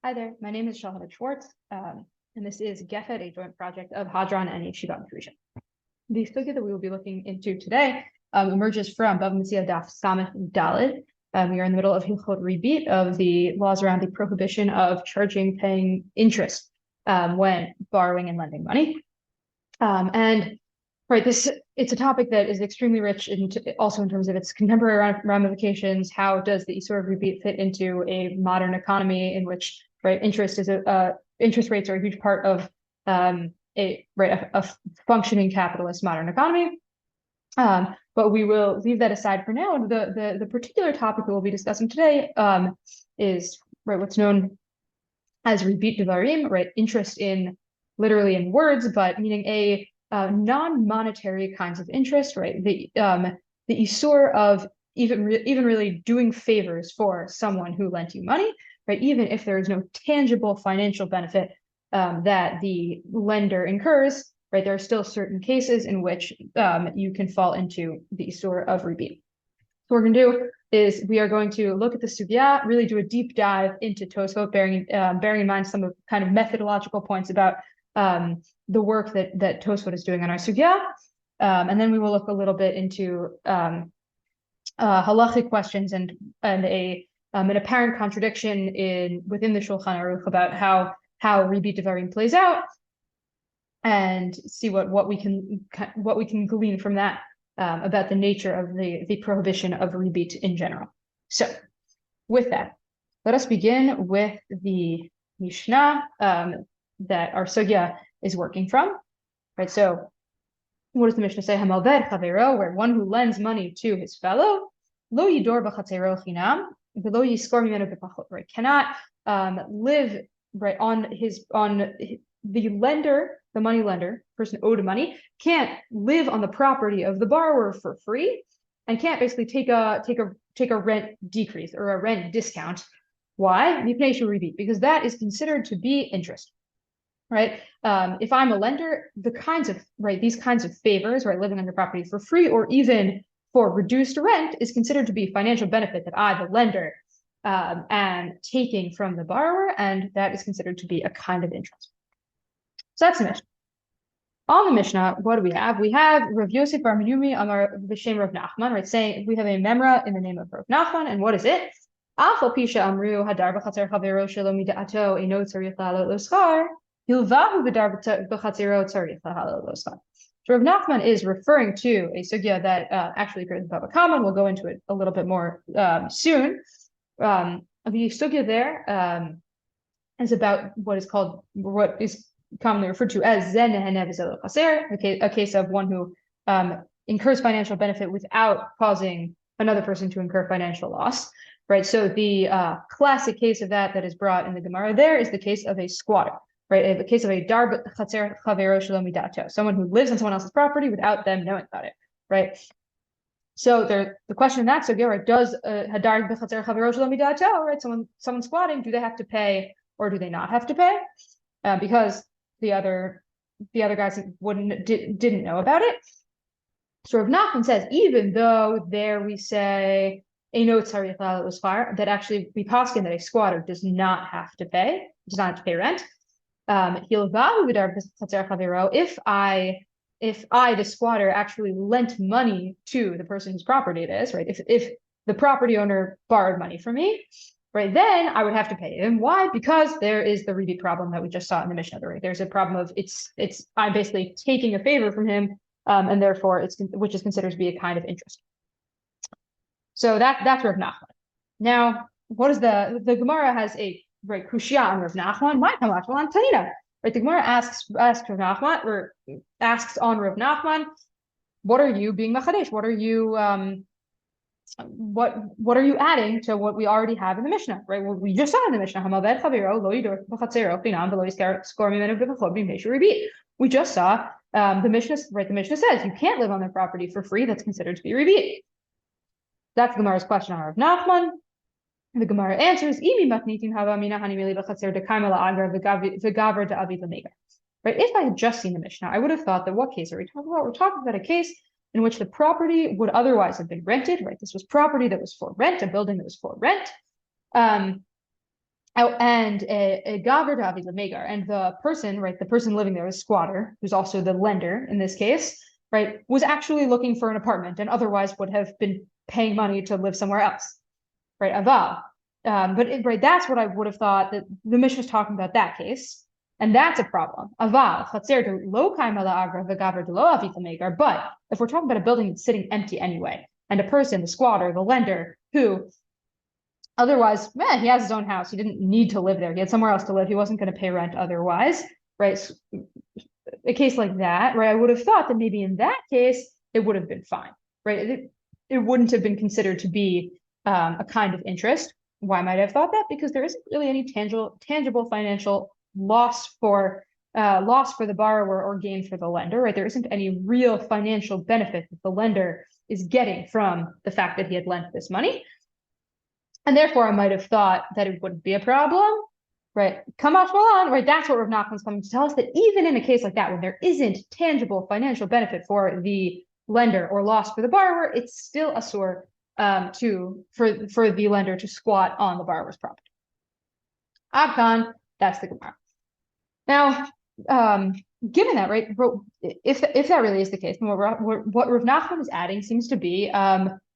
Hi there, my name is Shalhevet Schwartz, and this is Gefet, a joint project of Hadron and Yeshivat Drisha. The sugya that we will be looking into today emerges from Bava Metzia Daf Samech Daled. We are in the middle of Hilchot Ribit, of the laws around the prohibition of paying interest when borrowing and lending money. It's a topic that is extremely rich, also in terms of its contemporary ramifications. How does the Issur of Ribit fit into a modern economy in which interest rates are a huge part of a functioning capitalist modern economy? But we will leave that aside for now. And the particular topic that we'll be discussing today is what's known as Ribit Devarim, interest in literally in words, but meaning non-monetary kinds of interest, the Issur of even really doing favors for someone who lent you money, even if there is no tangible financial benefit that the lender incurs, there are still certain cases in which you can fall into the Issur of Ribit. So what we're going to do is we are going to look at the sugya, really do a deep dive into Tosfot, bearing in mind some of kind of methodological points about the work that Tosfot is doing on our sugya, and then we will look a little bit into halachic questions and an apparent contradiction within the Shulchan Aruch about how Ribit Devarim plays out, and see what we can glean from that about the nature of the prohibition of Ribit in general. So, with that, let us begin with the Mishnah that our sugya is working from, So, what does the Mishnah say? Hamalved chavero, where one who lends money to his fellow, lo yidor b'chatzero chinam, v'lo yiskor mimenu b'pachot, cannot live on the lender, the money lender, person owed money, can't live on the property of the borrower for free, and can't basically take a rent decrease or a rent discount. Why? Because that is considered to be interest. If I'm a lender, these kinds of favors, living on your property for free or even for reduced rent, is considered to be financial benefit that I, the lender, am taking from the borrower, and that is considered to be a kind of interest. So that's the Mishnah. On the Mishnah, what do we have? We have Rav Yosef Bar Menumi Amar B'Shem Rav Nachman, saying we have a memra in the name of Rav Nachman, and what is it? Afal Pisha Amru Hadar B'Chatzer Chavero Shelo Mida'ato Eino Tzarich La'alot Lo Schar. So Rav Nachman is referring to a sugya that actually occurs in Bava Kama. We'll go into it a little bit more soon. The sugya there is about what is commonly referred to as zen a case of one who incurs financial benefit without causing another person to incur financial loss. So the classic case of that is brought in the Gemara there is the case of a squatter. In the case of a dar chatzer chavero shelo midato, someone who lives on someone else's property without them knowing about it, So the question in that sugya, does hadar chatzer chavero shelo midato, someone squatting, do they have to pay or do they not have to pay? Because the other guys didn't know about it. So Rav Nachman says, even though there we say that actually we paskin that a squatter does not have to pay rent. If I, the squatter, actually lent money to the person whose property it is, If the property owner borrowed money from me, then I would have to pay him. Why? Because there is the Ribit problem that we just saw in the Mishnah. There's a problem of I'm basically taking a favor from him, and therefore which is considered to be a kind of interest. So that's Rav Nachman. Now, what is the Gemara has a kushya on Rav Nachman? My Nachman Taina. The Gemara asks Rav Nachman, or asks on Rav Nachman, what are you being machadesh? What are you what are you adding to what we already have in the Mishnah? Well, we just saw in the Mishnah, Hamalved chavero lo yidor b'chatzero chinam v'lo yiskor mimenu b'pachot b'meshu Ribit. We just saw the Mishnah. The Mishnah says you can't live on their property for free. That's considered to be Ribit. That's the Gemara's question on Rav Nachman. The Gemara answers, if I had just seen the Mishnah, I would have thought that what case are we talking about? We're talking about a case in which the property would otherwise have been rented, This was property that was for rent, a building that was for rent. and a gaver david lemegar, and the person, right, the person living there, a squatter, who's also the lender in this case, right, was actually looking for an apartment and otherwise would have been paying money to live somewhere else, right? Aval. Right, that's what I would have thought that the Mishnah was talking about that case, and that's a problem. Aval, lo but if we're talking about a building that's sitting empty anyway, and a person, the squatter, the lender, who otherwise, he has his own house. He didn't need to live there. He had somewhere else to live. He wasn't going to pay rent otherwise, right? So, a case like that, right? I would have thought that maybe in that case, it would have been fine, right? It wouldn't have been considered to be a kind of interest. Why might I have thought that? Because there isn't really any tangible financial loss for the borrower or gain for the lender, right? There isn't any real financial benefit that the lender is getting from the fact that he had lent this money. And therefore, I might have thought that it wouldn't be a problem, right? Kamash Malan, right? That's what Rav Nachman's coming to tell us, that even in a case like that, when there isn't tangible financial benefit for the lender or loss for the borrower, it's still Issur for the lender to squat on the borrower's property. Abkan, that's the Gemara. Now, given that, right, if that really is the case, then what Rav Nachman is adding seems to be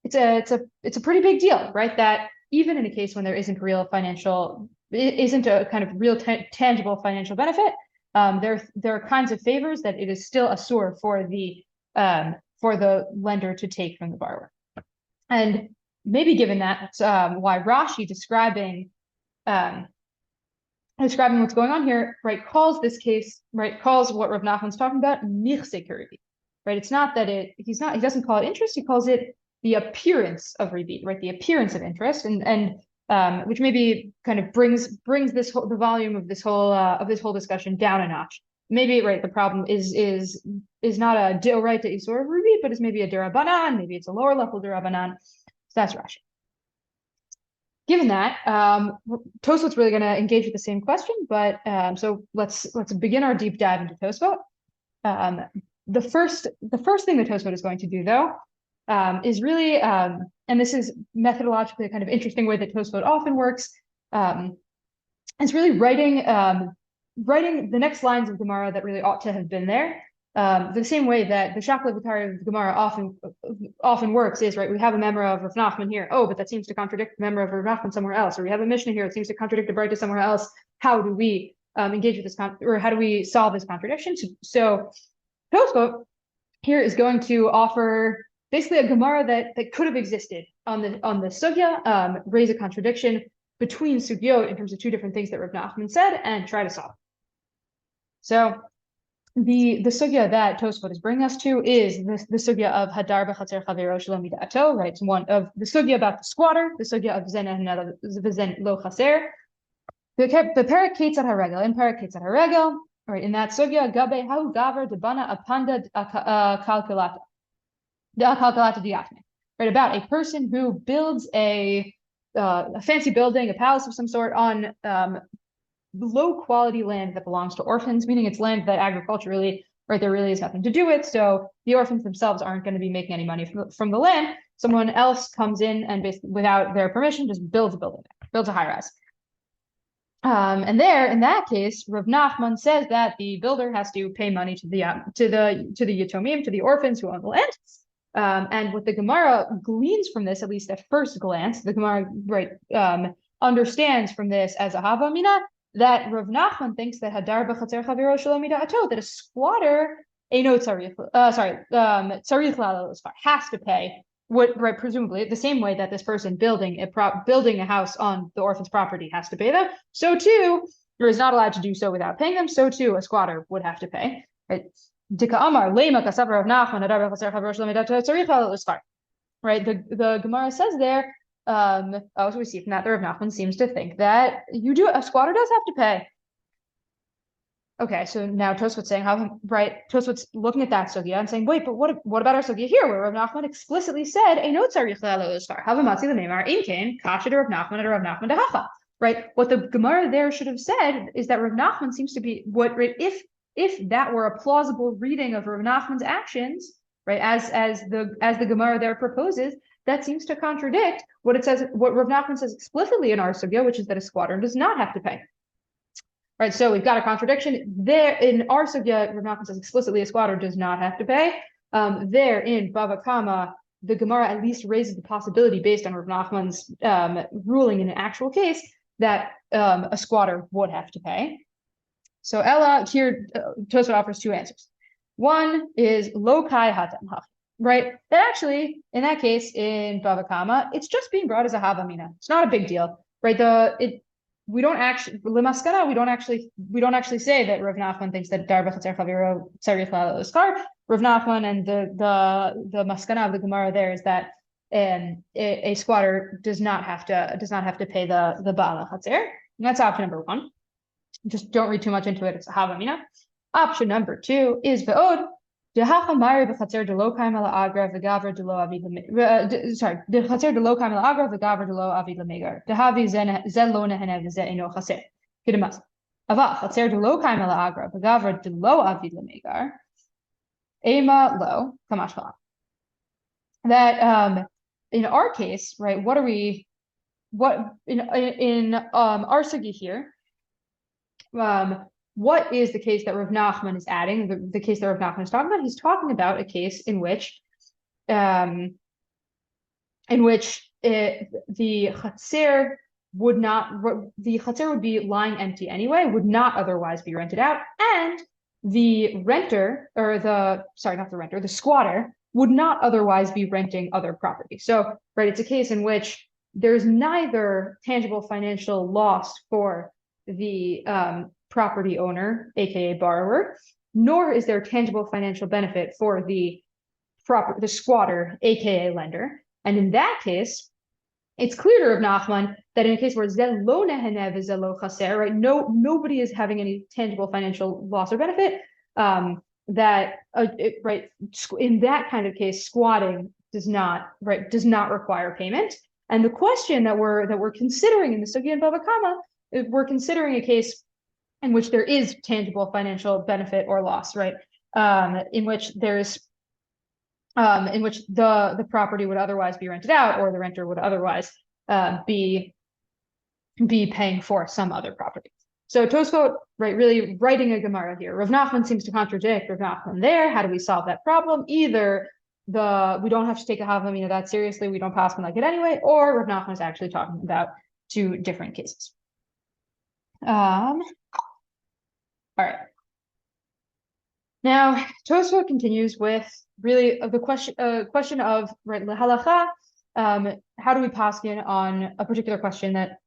it's a pretty big deal, right? That even in a case when there isn't a kind of real tangible financial benefit, there are kinds of favors that it is still Issur for the lender to take from the borrower. And maybe given that, why Rashi describing what's going on here, right, calls this case, right, calls what Rav Nachman's talking about nichse keribi, right? It's not that he doesn't call it interest, he calls it the appearance of ribit, right? The appearance of interest, and which maybe kind of brings the volume of this whole discussion down a notch. Maybe, right, the problem is not a deoraita Issur of ribit, but is maybe a derabanan, maybe it's a lower level derabanan. So that's Rashi. Given that, Tosfot's really going to engage with the same question, but so let's begin our deep dive into Tosfot. The first thing that Tosfot is going to do, though, is really, and this is methodologically a kind of interesting way that Tosfot often works, is really writing the next lines of Gemara that really ought to have been there. The same way that the Shalhevet Schwartz of Gemara often works is, right, we have a memra of Rav Nachman here. Oh, but that seems to contradict the memra of Rav Nachman somewhere else. Or we have a Mishnah here. It seems to contradict the Braita somewhere else. How do we engage with this, or how do we solve this contradiction? So Tosfot here is going to offer basically a Gemara that could have existed on the sugya, raise a contradiction between sugyot in terms of two different things that Rav Nachman said, and try to solve. So the sugya that Tosfot is bringing us to is the sugya of hadar b'chatzer chavero shelo midato, right? It's one of the sugya about the squatter, the sugya of v'zen lo chaser. The parak ketzad haregel, in parak ketzad haregel, right? In that sugya, gabe hau gaver debana apanda kalkulata diatme, right? About a person who builds a fancy building, a palace of some sort on low quality land that belongs to orphans, meaning it's land that agriculturally, right, there really is nothing to do with. So the orphans themselves aren't going to be making any money from the land. Someone else comes in and basically, without their permission, just builds a building, builds a high rise. And there, in that case, Rav Nachman says that the builder has to pay money to the yatomim, to the orphans who own the land. And what the Gemara gleans from this, at least at first glance, the Gemara, right, understands from this as a hava mina, that Rav Nachman thinks that hadar b'chatzer chavero shelo midato, that a squatter tzarich has to pay what, right, presumably the same way that this person building a house on the orphan's property has to pay them, so too, or is not allowed to do so without paying them, so too a squatter would have to pay. Right? Dika Amar lema kasav Rav Nachman hadar b'chatzer chavero shelo midato tzarich l'sfar. Right, the Gemara says there. So we see from that the Rav Nachman seems to think that a squatter does have to pay. Okay, so now Tosfot's saying Tosfot's looking at that sugya and saying, wait, but what about our sugya here, where Rav Nachman explicitly said, "Eino tzarich l'sfar, havamatzi l'meimar inkein kasha de Rav Nachman and Rav Nachman dehacha." Right, what the Gemara there should have said is that Rav Nachman seems to be if that were a plausible reading of Rav Nachman's actions, right, as the Gemara there proposes, that seems to contradict what it says, what Rav Nachman says explicitly in our sugya, which is that a squatter does not have to pay. Right, so we've got a contradiction there in our sugya. Rav Nachman says explicitly a squatter does not have to pay. There in Bava Kama, the Gemara at least raises the possibility, based on Rav Nachman's ruling in an actual case, that a squatter would have to pay. So Ella here, Tosfot offers two answers. One is lo kai hatam hach, right? That actually, in that case, in Bava Kama, it's just being brought as a havamina. It's not a big deal, right? We don't actually lemaskana. We don't actually say that Rav Nachman thinks that dar b'chatzer chaviro tzarich l'skar. Rav Nachman and the maskana of the Gemara there is that a squatter does not have to pay the ba'al chatzer. And that's option number one. Just don't read too much into it. It's a havamina. Option number two is ve'od. Sorry, the chatzer de lo kaim ala agra v'gavra de lo avid lamegar. Dehavi zen lo nehenev ze eno chaser. Kidemas. Ava chatzer de lo kaim ala agra v'gavra de lo avid lamegar. Ema lo kamash vala. That in our case, right? What in our sugi here? What is the case that Rav Nachman is adding? The case that Rav Nachman is talking about? He's talking about a case in which the chaser would be lying empty anyway, would not otherwise be rented out, and the squatter would not otherwise be renting other property. So, right, it's a case in which there's neither tangible financial loss for the property owner, aka borrower, nor is there tangible financial benefit for the squatter, aka lender. And in that case, it's clear to Rav Nachman that in a case where zel lo nehenev is lo chaser, right? Nobody is having any tangible financial loss or benefit. In that kind of case, squatting does not require payment. And the question that we're considering in the sugya in Bava Kama, we're considering a case in which there is tangible financial benefit or loss, right? In which the property would otherwise be rented out, or the renter would otherwise be paying for some other property. So Tosfot, right, really writing a Gemara here. Rav Nachman seems to contradict Rav Nachman there. How do we solve that problem? Either we don't have to take a havamina that seriously, we don't pass one like it anyway, or Rav Nachman is actually talking about two different cases. All right. Now Tosfot continues with really the question of right halacha. How do we paskin on a particular question that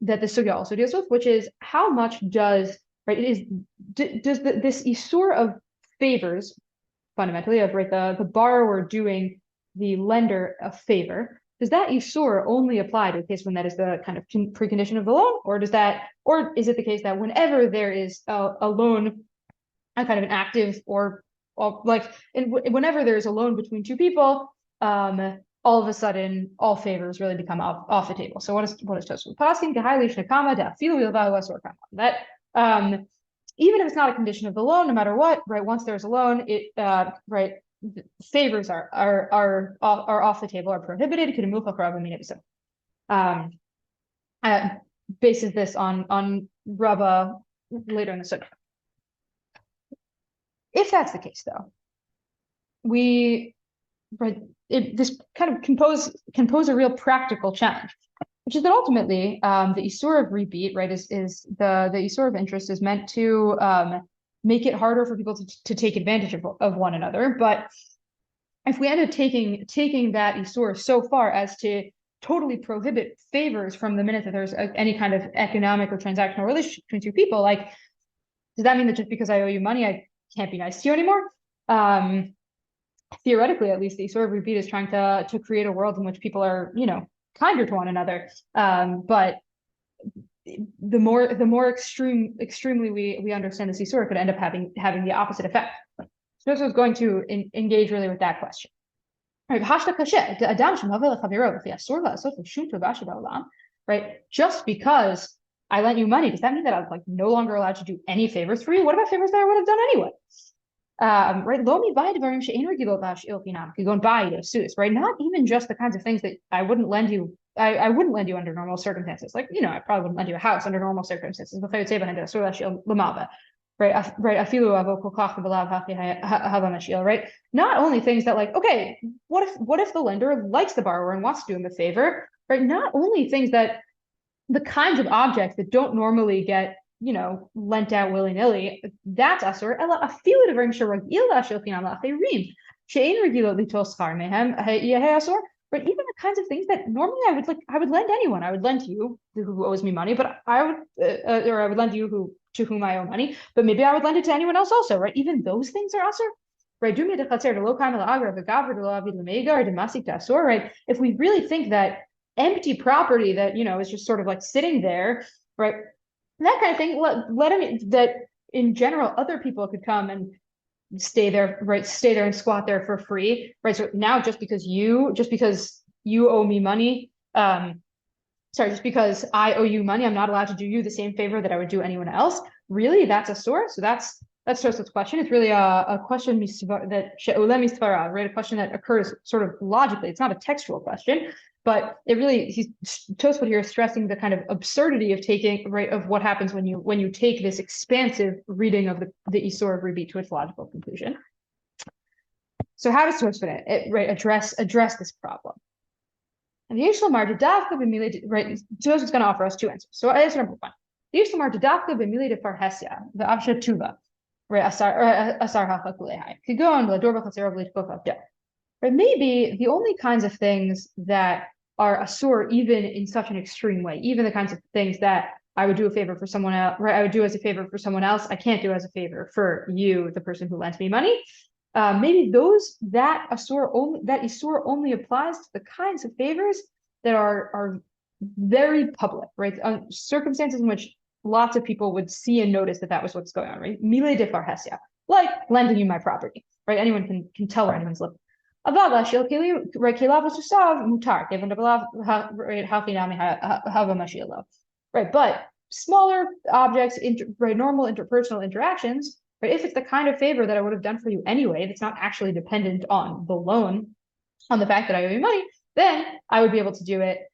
the sugya also deals with, which is how much does this Issur of favors, fundamentally of the borrower doing the lender a favor, does that Issur only apply to a case when that is the kind of precondition of the loan, or is it the case that whenever there is a loan, a kind of an active whenever there's a loan between two people, all of a sudden all favors really become off the table? So what is Tosfot paskin? That even if it's not a condition of the loan, no matter what, right? Once there's a loan, favors are off the table, are prohibited. Bases this on Rabba later in the sukkah. If that's the case, though, this kind of can pose a real practical challenge, which is that ultimately the Issur of repeat, right, is the Issur of interest is meant to make it harder for people to take advantage of one another. But if we end up taking that Issur so far as to totally prohibit favors from the minute that there's any kind of economic or transactional relationship between two people, like, does that mean that just because I owe you money, I can't be nice to you anymore? Theoretically, at least, the Issur of repeat is trying to create a world in which people are, kinder to one another. But the more extremely we understand this Issur, could end up having the opposite effect. So this was going to engage really with that question. Right? Just because I lent you money, does that mean that I'm no longer allowed to do any favors for you? What about favors that I would have done anyway? right? Lo mi vay dvarim she'ein regilo v'hash'il chinam, could go and buy sus, right? Not even just the kinds of things that I wouldn't lend you. I wouldn't lend you under normal circumstances. Like, I probably wouldn't lend you a house under normal circumstances. Right? Right. Not only things that like, okay, what if the lender likes the borrower and wants to do him a favor, right? Not only things that the kinds of objects that don't normally get, lent out willy-nilly, that's Issur. But even the kinds of things that normally I would lend anyone. I would lend you who owes me money, but I would, or I would lend you to whom I owe money, but maybe I would lend it to anyone else also, right? Even those things are Issur. Right? Right? If we really think that empty property that is just sort of like sitting there, right? That kind of thing, let him, that in general other people could come and stay there, right? Stay there and squat there for free, right? So now just because you owe me money, just because I owe you money, I'm not allowed to do you the same favor that I would do anyone else. Really, that's Issur. So that's Tosfot's question. It's really a question that she'oleh mistvarav, right? A question that occurs sort of logically. It's not a textual question, but it really, Tosfot here is stressing the kind of absurdity of taking, right, of what happens when you take this expansive reading of the Issur of Ribit to its logical conclusion. So how does Tosfot address this problem? And the Yishlamar Dafka b'milei, right? Tosfot's going to offer us two answers. So answer number one: the Yishlamar Dafka b'milei de farhesia the avsha tuva, right? Asar hachakulehai kigon l'ador b'chatzerav l'tkofav de. But maybe the only kinds of things that are Issur, even in such an extreme way, even the kinds of things that I would do a favor for someone else, right? I would do as a favor for someone else, I can't do as a favor for you, the person who lends me money. Maybe that Issur only applies to the kinds of favors that are very public, right? Circumstances in which lots of people would see and notice that was what's going on, right? Milei de farhesia, like lending you my property, right? Anyone can tell where anyone's living. Right, but smaller objects, normal interpersonal interactions, right? If it's the kind of favor that I would have done for you anyway, that's not actually dependent on the loan, on the fact that I owe you money, then I would be able to do it,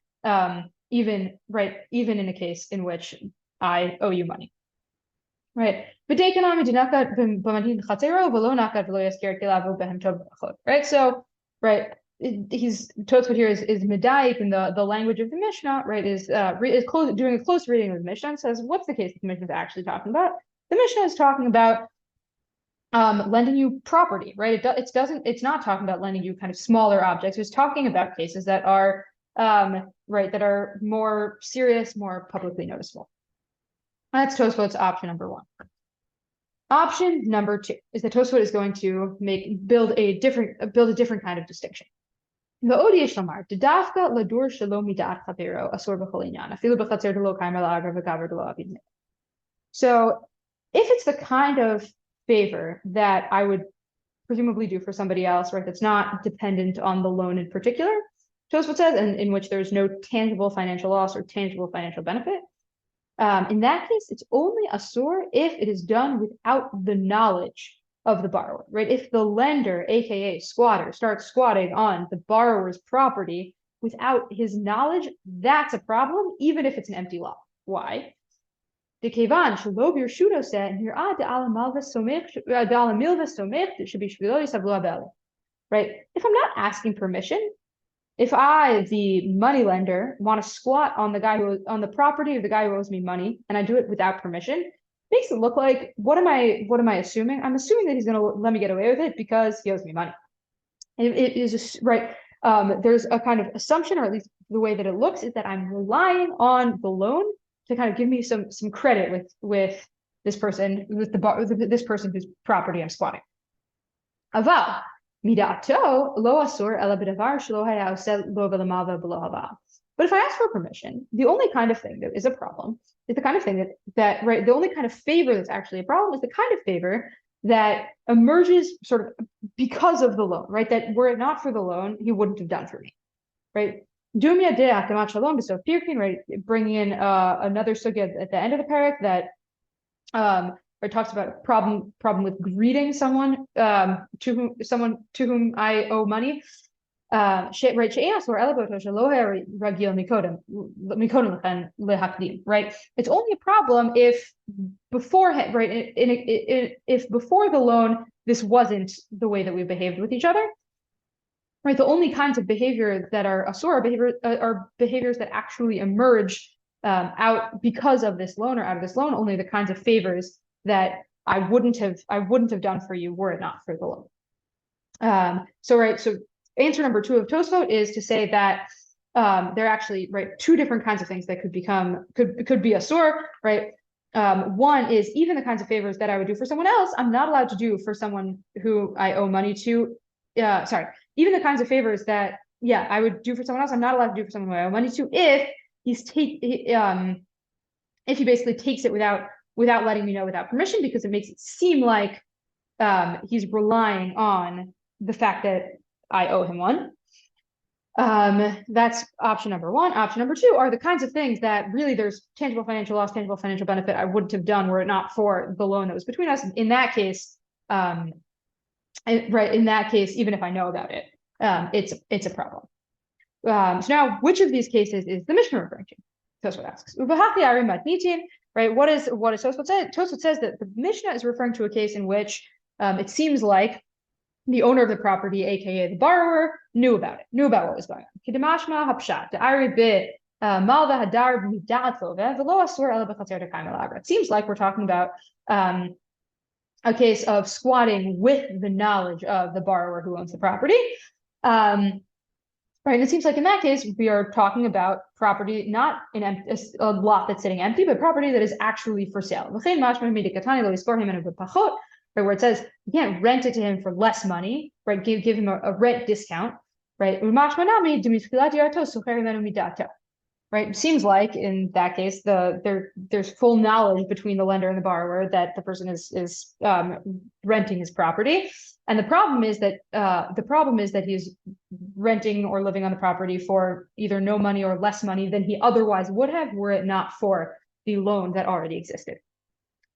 even in a case in which I owe you money. Right. Right. So, right. Tosfot here is medayik in the language of the Mishnah, right? Is doing a close reading of the Mishnah and says, what's the case that the Mishnah is actually talking about? The Mishnah is talking about lending you property, right? It's not talking about lending you kind of smaller objects. It's talking about cases that are that are more serious, more publicly noticeable. That's Tosfot's option number one. Option number two is that Tosfot is going to build a different kind of distinction. So if it's the kind of favor that I would presumably do for somebody else, right, that's not dependent on the loan in particular, Tosfot says, and in which there's no tangible financial loss or tangible financial benefit, in that case, it's only Issur if it is done without the knowledge of the borrower, right? If the lender, aka squatter, starts squatting on the borrower's property without his knowledge, that's a problem, even if it's an empty lot. Why? Right? If I'm not asking permission, if I, the money lender, want to squat on the property of the guy who owes me money, and I do it without permission, makes it look like what am I assuming? I'm assuming that he's going to let me get away with it because he owes me money. It is just right. There's a kind of assumption, or at least the way that it looks, is that I'm relying on the loan to kind of give me some credit with this person, this person whose property I'm squatting. Aval. But if I ask for permission, the only kind of thing that is a problem is the kind of thing that right, the only kind of favor that's actually a problem is the kind of favor that emerges sort of because of the loan, right? That were it not for the loan, he wouldn't have done for me, right? Dumya de akamat shalom b'sof pirkin, right? Bringing in another sugya at the end of the parak that It talks about a problem with greeting someone to whom I owe money. Right? It's only a problem if beforehand, right? If before the loan, this wasn't the way that we behaved with each other. Right, the only kinds of behavior that are asur are behaviors that actually emerge out because of this loan or out of this loan. Only the kinds of favors that I wouldn't have done for you were it not for the loan. So answer number 2 of Tosfot is to say that there are actually two different kinds of things that could be asur, right? One is even the kinds of favors that I would do for someone else, I'm not allowed to do for someone who I owe money to. Even the kinds of favors that I would do for someone else, I'm not allowed to do for someone who I owe money to if he basically takes it without letting me know, without permission, because it makes it seem like he's relying on the fact that I owe him one. That's option number 1. Option number 2 are the kinds of things that really there's tangible financial loss, tangible financial benefit I wouldn't have done were it not for the loan that was between us. In that case, even if I know about it, it's a problem. So now, which of these cases is the Mishnah referring to? Tosfot asks. Right? What does Tosfot say? Tosfot says that the Mishnah is referring to a case in which it seems like the owner of the property, aka the borrower, knew about what was going on. It seems like we're talking about a case of squatting with the knowledge of the borrower who owns the property. Right, and it seems like in that case, we are talking about property, not a lot that's sitting empty, but property that is actually for sale. Right, where it says you can't rent it to him for less money, right? Give him a rent discount, right? Right, it seems like in that case, there's full knowledge between the lender and the borrower that the person is renting his property, and the problem is that he's renting or living on the property for either no money or less money than he otherwise would have were it not for the loan that already existed.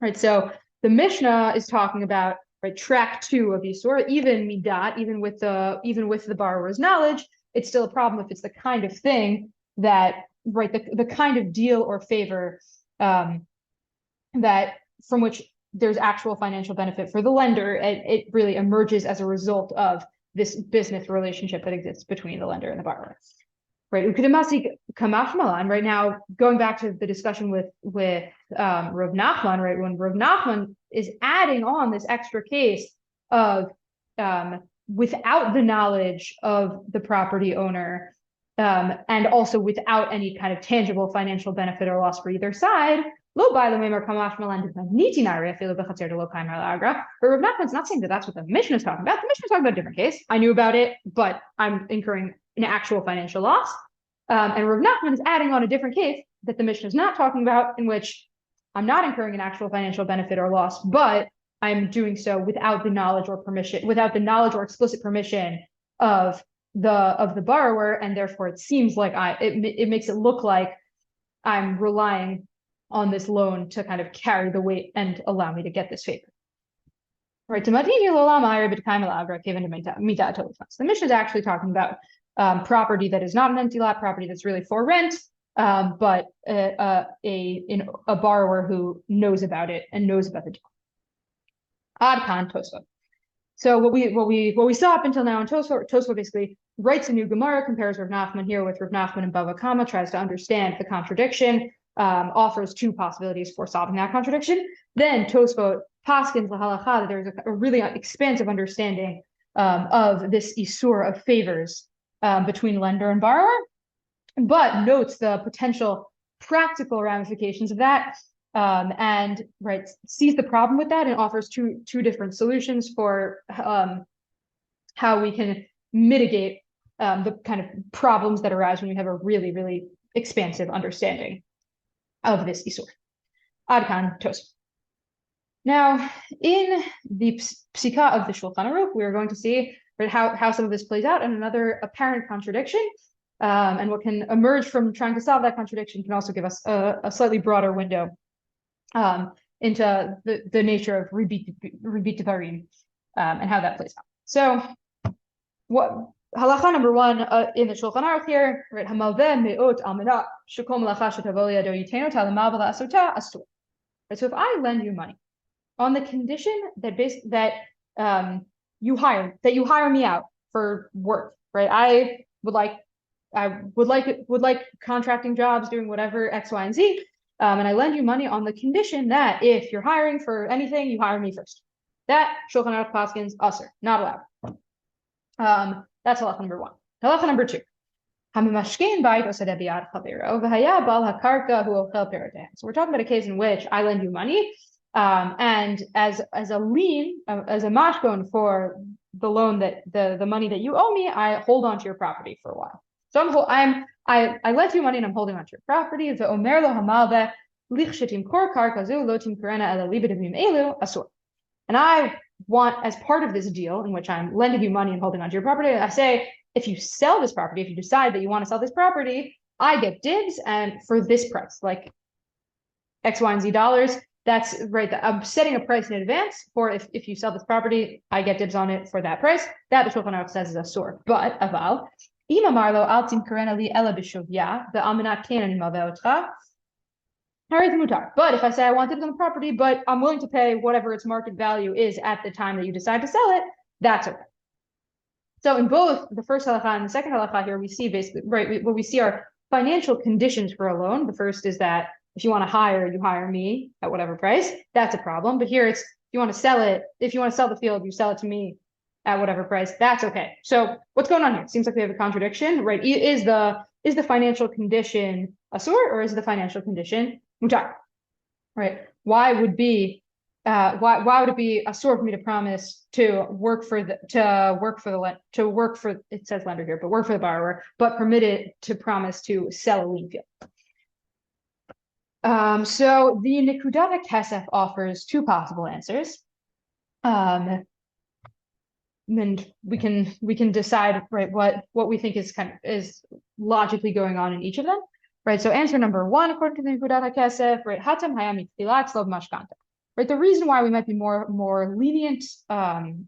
Right, so the Mishnah is talking about track 2 of Issur, even midat, even with the borrower's knowledge, it's still a problem if it's the kind of thing that the kind of deal or favor that from which there's actual financial benefit for the lender. It really emerges as a result of this business relationship that exists between the lender and the borrower. Right, right now, going back to the discussion with Rav Nachman, right, when Rav Nachman is adding on this extra case of without the knowledge of the property owner, and also without any kind of tangible financial benefit or loss for either side. But Rav Nachman's not saying that that's what the Mishnah is talking about. The Mishnah is talking about a different case. I knew about it, but I'm incurring an actual financial loss. And Rav Nachman is adding on a different case that the Mishnah is not talking about, in which I'm not incurring an actual financial benefit or loss, but I'm doing so without the knowledge or explicit permission of the borrower, and therefore it seems like it makes it look like I'm relying on this loan to kind of carry the weight and allow me to get this favor. Right. The Mishnah is actually talking about property that is not an empty lot, property that's really for rent, but a borrower who knows about it and knows about the deal. Ad-kan Tosfot. So what we saw up until now in Tosfot basically writes a new Gemara, compares Rav Nachman here with Rav Nachman and Bava Kama, tries to understand the contradiction, offers 2 possibilities for solving that contradiction. Then Tosfot paskins lahalacha that there's a really expansive understanding of this Issur of favors between lender and borrower, but notes the potential practical ramifications of that, and sees the problem with that and offers two different solutions for how we can mitigate the kind of problems that arise when we have a really, really expansive understanding of this Issur. Ad-kan Tosfot. Now, in the Psika of the Shulchan Aruch, we are going to see how some of this plays out, and another apparent contradiction, and what can emerge from trying to solve that contradiction can also give us a slightly broader window into the nature of ribit devarim and how that plays out. So, what halacha number one in the Shulchan Aruch here, right? Hamalveh me'ot almana shekol melacha shetavo liado yitenu talamal v'la'asota astur. Right. So if I lend you money on the condition that you hire me out for work, right? I would like contracting jobs, doing whatever X, Y, and Z. And I lend you money on the condition that if you're hiring for anything, you hire me first. That Shulchan Aruch paskins Issur, not allowed. That's halacha number one. Halacha number two. So we're talking about a case in which I lend you money, and as a lien, as a mashkon for the loan that the money that you owe me, I hold on to your property for a while. So I lent you money and I'm holding on to your property. And I want, as part of this deal in which I'm lending you money and holding on to your property, I say, if you sell this property, if you decide that you want to sell this property, I get dibs and for this price, like X, Y, and Z dollars. That's right. I'm setting a price in advance for if you sell this property, I get dibs on it for that price. That the Shulchan Aruch says is Issur. But aval, ima marlo al timkarena li ela b'shovya ve'amanat kenan imaveotcha. But if I say I want dibs on the property, but I'm willing to pay whatever its market value is at the time that you decide to sell it, that's okay. So in both the first halacha and the second halacha here, we see basically, right, what we see are financial conditions for a loan. The first is that if you want to hire, you hire me at whatever price. That's a problem. But here it's, you want to sell it. If you want to sell the field, you sell it to me at whatever price. That's okay. So what's going on here? It seems like we have a contradiction, right? Is the financial condition Issur or is the financial condition mutar? Right? Why would it be Issur for me to promise to work for it says lender here, but work for the borrower, but permitted to promise to sell a lien field? So the Nekudat HaKesef offers two possible answers. And we can decide, right, what we think is logically going on in each of them. Right. So answer number one, according to the Nekudat HaKesef, right, Hatam Hayami Tilak Slov Mashkanta. Right. The reason why we might be more lenient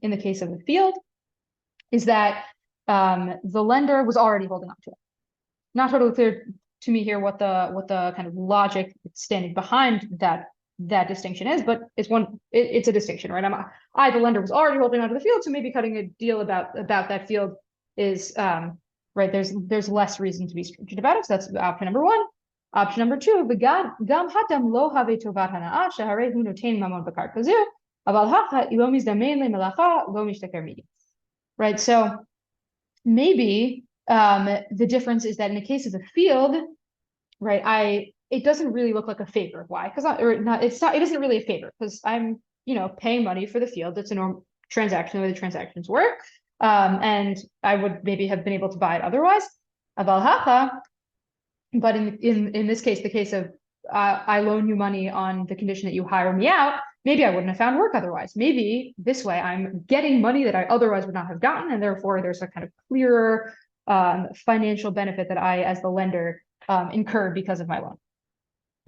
in the case of the field is that the lender was already holding on to it. Not totally clear to me here what the kind of logic standing behind that distinction is, but it's a distinction, right? The lender was already holding onto the field, so maybe cutting a deal about that field is right. There's less reason to be stringent about it. So that's option number one. Option number two, gam hatam lo have tovat hanaa sheharei hu notein mamon bakar kazu aval hacha ilo mizdamein lemelacha lo mishtaker midi. Right. So maybe the difference is that in the case of the field, right, it doesn't really look like a favor. Why? Because it isn't really a favor because I'm, paying money for the field. It's a normal transaction, the way the transactions work. And I would maybe have been able to buy it otherwise. Aval hacha, but in this case, the case of I loan you money on the condition that you hire me out, maybe I wouldn't have found work otherwise. Maybe this way I'm getting money that I otherwise would not have gotten, and therefore there's a kind of clearer financial benefit that I, as the lender, incur because of my loan.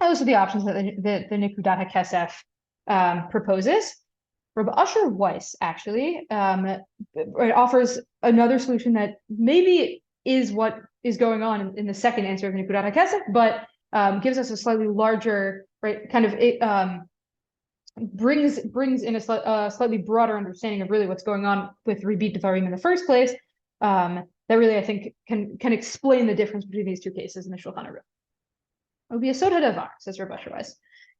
Those are the options that the Nekudat HaKesef proposes. Rabbi Issur Weiss actually offers another solution that maybe is what is going on in the second answer of Nekudat HaKesef, but gives us a slightly larger, right, kind of brings in a slightly broader understanding of really what's going on with ribit devarim in the first place. That really, I think, can explain the difference between these two cases in the Shulchan Aruch. Ubiyasod hadavar, says Rabbi Issur Weiss.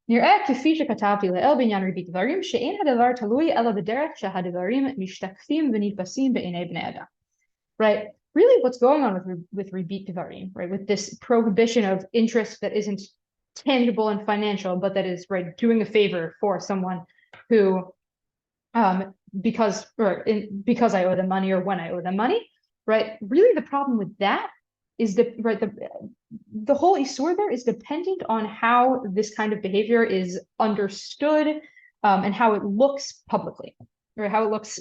נראה כפי שכתבתי לעיל בעניין ריבית דברים, שאין הדבר תלוי אלא בדרך שהדברים משתקפים ונתפסים בעיני בני אדם. Right? Really, what's going on with ribit devarim, right? With this prohibition of interest that isn't tangible and financial, but that is, right, doing a favor for someone who, because I owe them money or when I owe them money, right? Really, the problem with that is the whole Issur there is dependent on how this kind of behavior is understood and how it looks publicly, or how it looks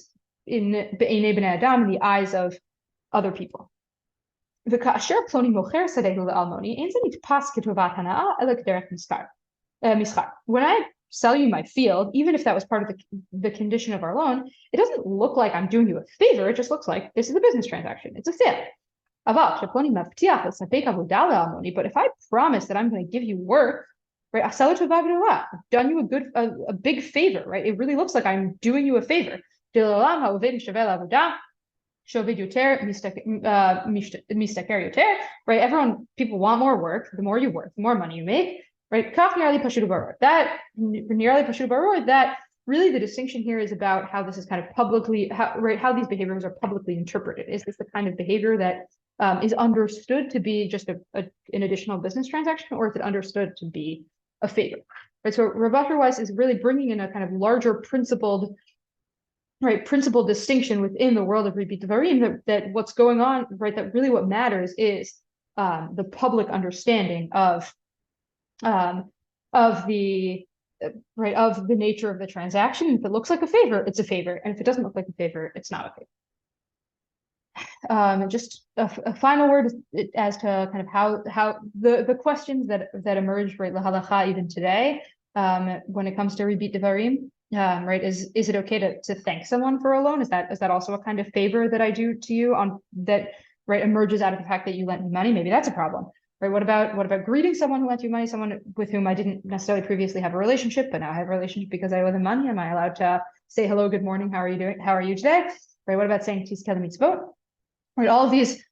in B'nei Bnei Adam, in the eyes of other people. When I sell you my field, even if that was part of the condition of our loan, it doesn't look like I'm doing you a favor. It just looks like this is a business transaction. It's a sale. But if I promise that I'm going to give you work, right? I've done you a big favor, right? It really looks like I'm doing you a favor. Right? People want more work. The more you work, the more money you make, right? That really the distinction here is about how this is kind of publicly, how these behaviors are publicly interpreted. Is this the kind of behavior that is understood to be just an additional business transaction, or is it understood to be a favor? Right. So Rabbi Weiss is really bringing in a kind of larger principled distinction within the world of Ribit Devarim, that what's going on, right? That really what matters is the public understanding of the nature of the transaction. If it looks like a favor, it's a favor, and if it doesn't look like a favor, it's not a favor. Just a final word as to kind of how the questions that emerge, right, lahalacha even today, when it comes to Ribit Devarim, right, is it okay to thank someone for a loan? Is that also a kind of favor that I do to you on that, right, emerges out of the fact that you lent me money? Maybe that's a problem, right? What about greeting someone who lent you money, someone with whom I didn't necessarily previously have a relationship, but now I have a relationship because I owe them money? Am I allowed to say hello, good morning, how are you doing? How are you today? Right? What about saying tis kedem mitzvot? Right, all of these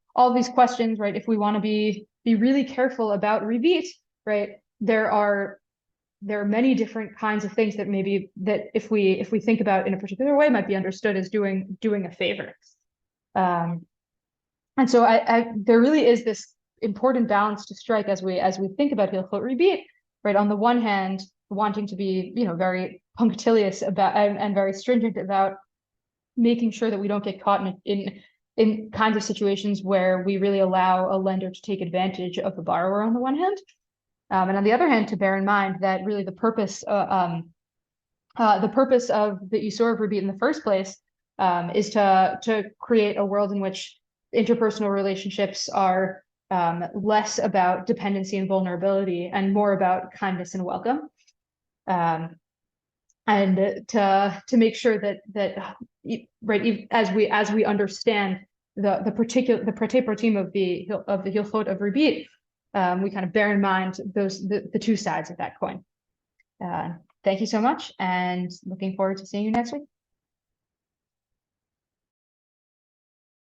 questions, right? If we want to be really careful about Ribit, right, there are many different kinds of things that if we think about in a particular way might be understood as doing a favor. And so there really is this important balance to strike as we think about Hilchot Ribit, right? On the one hand, wanting to be very punctilious about and very stringent about making sure that we don't get caught in kinds of situations where we really allow a lender to take advantage of the borrower on the one hand. And on the other hand, to bear in mind that really the purpose of the Issur of Ribit in the first place is to create a world in which interpersonal relationships are less about dependency and vulnerability and more about kindness and welcome. And to make sure that right, as we understand the Pratei Pratim of the Hilchot of Ribit, we kind of bear in mind the two sides of that coin. Thank you so much, and looking forward to seeing you next week.